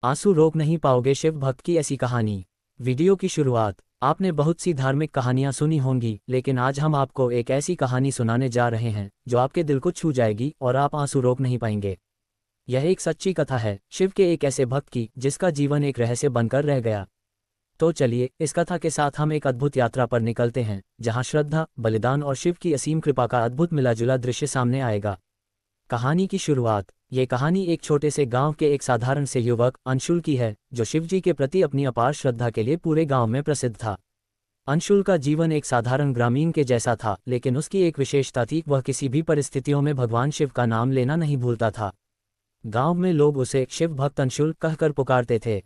आंसू रोक नहीं पाओगे, शिव भक्त की ऐसी कहानी। वीडियो की शुरुआत। आपने बहुत सी धार्मिक कहानियां सुनी होंगी, लेकिन आज हम आपको एक ऐसी कहानी सुनाने जा रहे हैं जो आपके दिल को छू जाएगी और आप आंसू रोक नहीं पाएंगे। यह एक सच्ची कथा है शिव के एक ऐसे भक्त की जिसका जीवन एक रहस्य बनकर रह गया। तो चलिए इस कथा के साथ हम एक अद्भुत यात्रा पर निकलते हैं, जहां श्रद्धा, बलिदान और शिव की असीम कृपा का अद्भुत मिला-जुला दृश्य सामने आएगा। कहानी की शुरुआत। ये कहानी एक छोटे से गांव के एक साधारण से युवक अंशुल की है, जो शिवजी के प्रति अपनी अपार श्रद्धा के लिए पूरे गांव में प्रसिद्ध था। अंशुल का जीवन एक साधारण ग्रामीण के जैसा था, लेकिन उसकी एक विशेषता थी, वह किसी भी परिस्थितियों में भगवान शिव का नाम लेना नहीं भूलता था। गांव में लोग उसे शिव भक्त अंशुल कहकर पुकारते थे।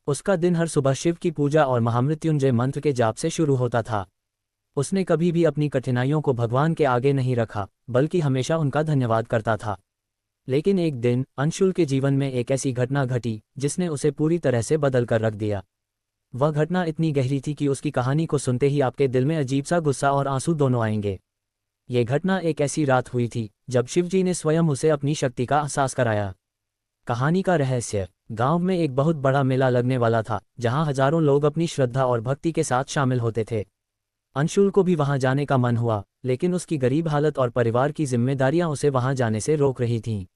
उसका दिन हर सुबह शिव की पूजा और महामृत्युंजय मंत्र के जाप से शुरू होता था। उसने कभी भी अपनी कठिनाइयों को भगवान के आगे नहीं रखा, बल्कि हमेशा उनका धन्यवाद करता था। लेकिन एक दिन अंशुल के जीवन में एक ऐसी घटना घटी जिसने उसे पूरी तरह से बदल कर रख दिया। वह घटना इतनी गहरी थी कि उसकी कहानी को सुनते ही आपके दिल में अजीब सा गुस्सा और आंसू दोनों आएंगे। ये घटना एक ऐसी रात हुई थी जब शिवजी ने स्वयं उसे अपनी शक्ति का एहसास कराया। कहानी का रहस्य। गांव में एक बहुत बड़ा मेला लगने वाला था, जहां हजारों लोग अपनी श्रद्धा और भक्ति के साथ शामिल होते थे। अंशुल को भी वहां जाने का मन हुआ, लेकिन उसकी गरीब हालत और परिवार की जिम्मेदारियां उसे वहां जाने से रोक रही थीं।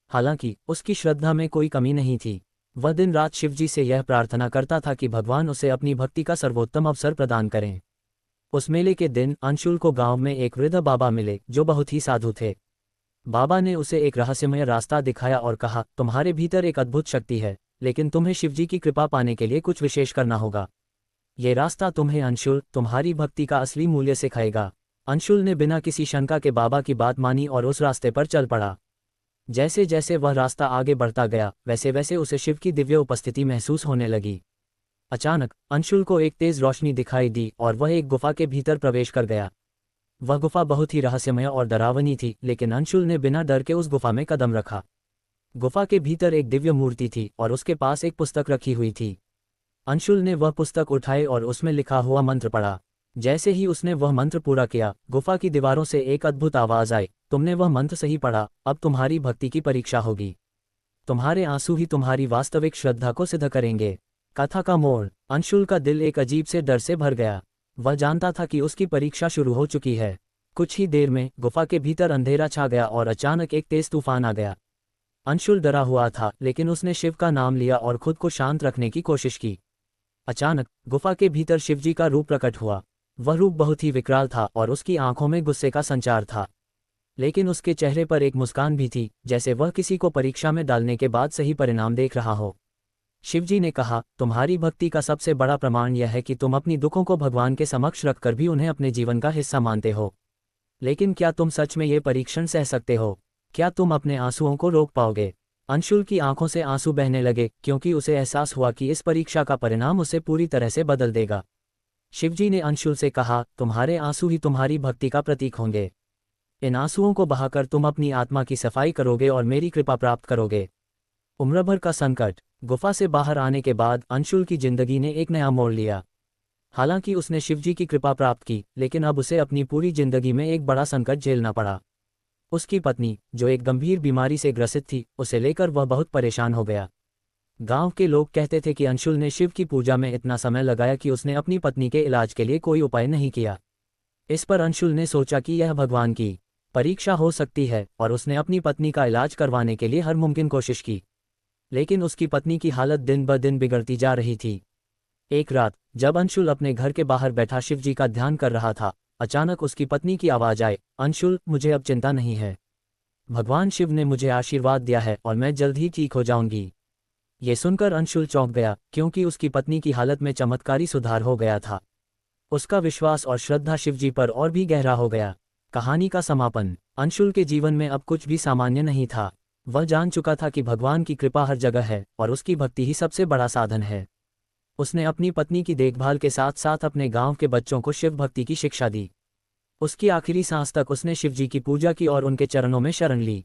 हालांकि उसकी श्रद्धा में कोई कमी नहीं थी। वह दिन रात शिवजी से यह प्रार्थना करता था कि भगवान उसे अपनी भक्ति का सर्वोत्तम अवसर प्रदान करें। उस मेले के दिन अंशुल को गांव में एक वृद्ध बाबा मिले जो बहुत ही साधु थे। बाबा ने उसे एक रहस्यमय रास्ता दिखाया और कहा, तुम्हारे भीतर एक अद्भुत शक्ति है, लेकिन तुम्हें शिवजी की कृपा पाने के लिए कुछ विशेष करना होगा। ये रास्ता तुम्हें अंशुल तुम्हारी भक्ति का असली मूल्य सिखाएगा। अंशुल ने बिना किसी शंका के बाबा की बात मानी और उस रास्ते पर चल पड़ा। जैसे जैसे वह रास्ता आगे बढ़ता गया, वैसे वैसे उसे शिव की दिव्य उपस्थिति महसूस होने लगी। अचानक अंशुल को एक तेज रोशनी दिखाई दी और वह एक गुफा के भीतर प्रवेश कर गया। वह गुफा बहुत ही रहस्यमय और डरावनी थी, लेकिन अंशुल ने बिना डर के उस गुफा में कदम रखा। गुफा के भीतर एक दिव्य मूर्ति थी और उसके पास एक पुस्तक रखी हुई थी। अंशुल ने वह पुस्तक उठाई और उसमें लिखा हुआ मंत्र पढ़ा। जैसे ही उसने वह मंत्र पूरा किया, गुफा की दीवारों से एक अद्भुत आवाज आई, तुमने वह मंत्र सही पढ़ा, अब तुम्हारी भक्ति की परीक्षा होगी। तुम्हारे आंसू ही तुम्हारी वास्तविक श्रद्धा को सिद्ध करेंगे। कथा का मोड़। अंशुल का दिल एक अजीब से डर से भर गया। वह जानता था कि उसकी परीक्षा शुरू हो चुकी है। कुछ ही देर में गुफा के भीतर अंधेरा छा गया और अचानक एक तेज तूफान आ गया। अंशुल डरा हुआ था, लेकिन उसने शिव का नाम लिया और खुद को शांत रखने की कोशिश की। अचानक गुफा के भीतर शिवजी का रूप प्रकट हुआ। वह रूप बहुत ही विकराल था और उसकी आंखों में गुस्से का संचार था, लेकिन उसके चेहरे पर एक मुस्कान भी थी, जैसे वह किसी को परीक्षा में डालने के बाद सही परिणाम देख रहा हो। शिवजी ने कहा, तुम्हारी भक्ति का सबसे बड़ा प्रमाण यह है कि तुम अपनी दुखों को भगवान के समक्ष रखकर भी उन्हें अपने जीवन का हिस्सा मानते हो। लेकिन क्या तुम सच में ये परीक्षण सह सकते हो? क्या तुम अपने आंसुओं को रोक पाओगे? अंशुल की आंखों से आंसू बहने लगे, क्योंकि उसे एहसास हुआ कि इस परीक्षा का परिणाम उसे पूरी तरह से बदल देगा। शिवजी ने अंशुल से कहा, तुम्हारे आंसू ही तुम्हारी भक्ति का प्रतीक होंगे। इन आंसुओं को बहाकर तुम अपनी आत्मा की सफाई करोगे और मेरी कृपा प्राप्त करोगे। उम्र भर का संकट। गुफा से बाहर आने के बाद अंशुल की जिंदगी ने एक नया मोड़ लिया। हालांकि उसने शिवजी की कृपा प्राप्त की, लेकिन अब उसे अपनी पूरी जिंदगी में एक बड़ा संकट झेलना पड़ा। उसकी पत्नी, जो एक गंभीर बीमारी से ग्रसित थी, उसे लेकर वह बहुत परेशान हो गया। गांव के लोग कहते थे कि अंशुल ने शिव की पूजा में इतना समय लगाया कि उसने अपनी पत्नी के इलाज के लिए कोई उपाय नहीं किया। इस पर अंशुल ने सोचा कि यह भगवान की परीक्षा हो सकती है और उसने अपनी पत्नी का इलाज करवाने के लिए हर मुमकिन कोशिश की। लेकिन उसकी पत्नी की हालत दिन ब दिन बिगड़ती जा रही थी। एक रात जब अंशुल अपने घर के बाहर बैठा शिवजी का ध्यान कर रहा था, अचानक उसकी पत्नी की आवाज आई, अंशुल, मुझे अब चिंता नहीं है। भगवान शिव ने मुझे आशीर्वाद दिया है और मैं जल्द ही ठीक हो जाऊंगी। ये सुनकर अंशुल चौंक गया, क्योंकि उसकी पत्नी की हालत में चमत्कारी सुधार हो गया था। उसका विश्वास और श्रद्धा शिवजी पर और भी गहरा हो गया। कहानी का समापन। अंशुल के जीवन में अब कुछ भी सामान्य नहीं था। वह जान चुका था कि भगवान की कृपा हर जगह है और उसकी भक्ति ही सबसे बड़ा साधन है। उसने अपनी पत्नी की देखभाल के साथ साथ अपने गांव के बच्चों को शिव भक्ति की शिक्षा दी। उसकी आखिरी सांस तक उसने शिवजी की पूजा की और उनके चरणों में शरण ली।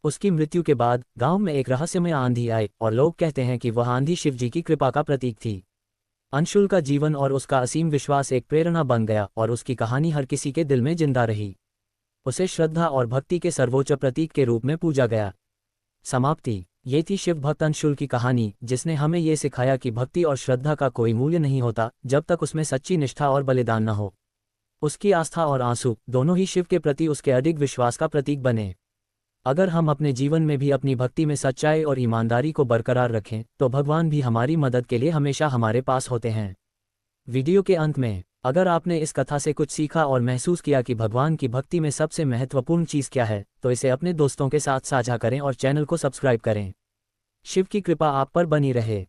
उसकी मृत्यु के बाद गांव में एक रहस्यमय आंधी आई और लोग कहते हैं कि वह आंधी शिवजी की कृपा का प्रतीक थी। अंशुल का जीवन और उसका असीम विश्वास एक प्रेरणा बन गया और उसकी कहानी हर किसी के दिल में जिंदा रही। उसे श्रद्धा और भक्ति के सर्वोच्च प्रतीक के रूप में पूजा गया। समाप्ति। ये थी शिव भक्त अंशुल की कहानी, जिसने हमें ये सिखाया कि भक्ति और श्रद्धा का कोई मूल्य नहीं होता जब तक उसमें सच्ची निष्ठा और बलिदान न हो। उसकी आस्था और आंसू दोनों ही शिव के प्रति उसके अडिग विश्वास का प्रतीक बने। अगर हम अपने जीवन में भी अपनी भक्ति में सच्चाई और ईमानदारी को बरकरार रखें तो भगवान भी हमारी मदद के लिए हमेशा हमारे पास होते हैं। वीडियो के अंत में, अगर आपने इस कथा से कुछ सीखा और महसूस किया कि भगवान की भक्ति में सबसे महत्वपूर्ण चीज़ क्या है, तो इसे अपने दोस्तों के साथ साझा करें और चैनल को सब्सक्राइब करें। शिव की कृपा आप पर बनी रहे।